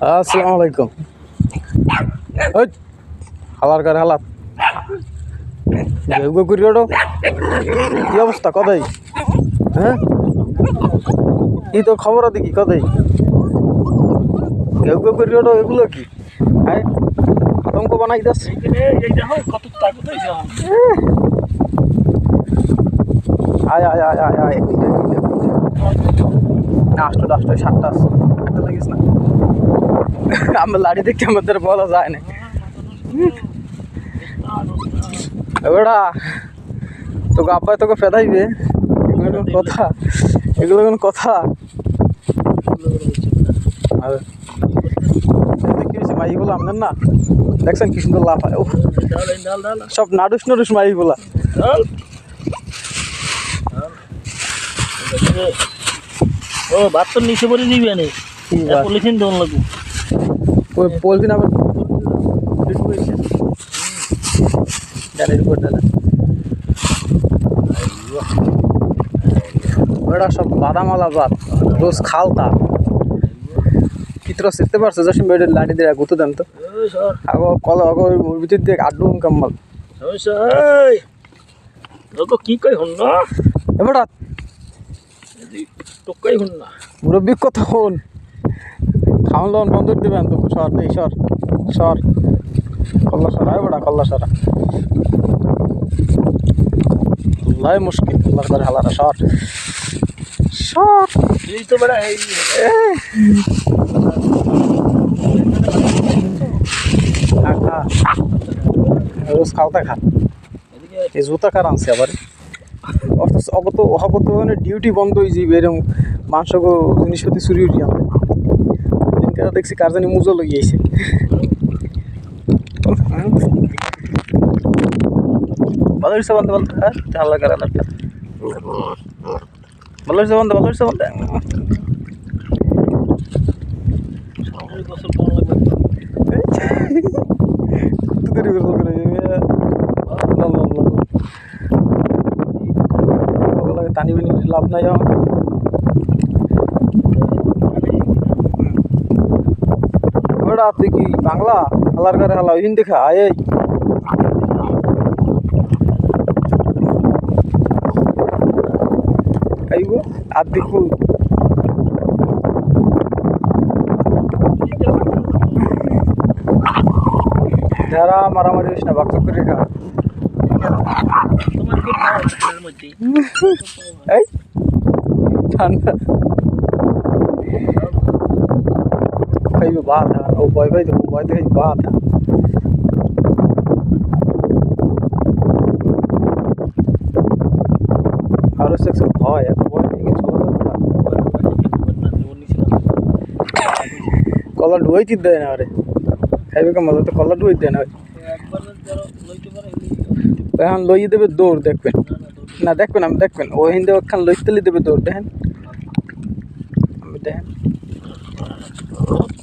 আসসালামু আলাইকুম। ওই হালার করে হালাত ঘেউ ঘেউ করি ওটো কি অবস্থা কদাই? হ্যাঁ কি তো খবর দেখি কদাই ঘেউ ঘেউ করি ওটো এগুলো কি? হ্যাঁ আতঙ্ক বানাই দাস। আয় আয় আয় আয় আয় না আসতো আসতো 7টা আছে একটা লাগিস না আমার লাড়ি দেখতে আমাদের বলা যায় না। এবারা তোকে আব্বাই তোকে ফেদাইবে এগুলো কোন কথা? এগুলো কোন কথা? মাইগুলো আপনার না দেখছেন কি সুন্দর লাফ হয় সব নাডুস নাডুস মাইগুলা। ও ভাত তো নিচে পড়ে দিবি না পলিথিন দোন লাগবে ওই পলিথিন আবার ডালের উপর ডালা ওটা সব বাদামালা বাদ রোজ খালতা কিতরা শিখতে পারছে জসিম ভাই লাঠি দিয়ে গুঁতো দেন তো আগো কল আগো ওর ভিতর দিয়ে আড্ডু কাম্মাল কি কই হন না এবার টোকাই হন না মুরব্বী কথা হন খাওয়ান লন বন্ধ দেবেন তো সর এই সর সর কল্লা সর আয় বড়া কল্লা সরা লাই মুশকিল কল্লা করে হালারা সর সর এই তো বড় এই খা রোজ খাওয়া খা এই জুতা কার আনছে আবার অথচ অগত মানে ডিউটি বন্ধ হয়ে যাবে এরকম মাংস জিনিসপাতি চুরি উঠি আমরা দিনকে দেখছি কার জানি মুজো লইয়াছে ভালো হয়েছে বন্ধ বলতে হাল্লা করে লাগবে ভালো হয়েছে বন্ধ ভালো হয়েছে বন্ধ টানি বিনি লাভ নাই ওটা তুই কি বাংলা হালার করে হালা হিন্দি খা আয় আইব আর দেখু যারা মারামারি হইস না বাক্য করে খা এই ঠান্ডা খাইব ভাত ও ভয় ভাই দেবো ভয় দেখে ভাত আরো সেক্স ভয় এত ভয় দেখে চলে যাবে না কলা ডুয়াইতে দেয় না আরে খাইবে কে মজা তো কলা ডুয়াই দেয় না এখন লইয়ে দেবে দৌড় দেখবেন না দেখবেন আমি দেখবেন ও হিন্দে ওখান লইতেলি দেবে দৌড় দেখেন আমি দেখেন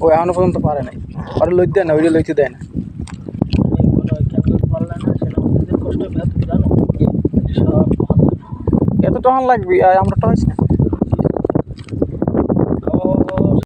ও এখনো পর্যন্ত পারে নাই আর লই দেয় না ওইটা লইতে দেয় না এত টহন লাগবে আমরা টহাইছি না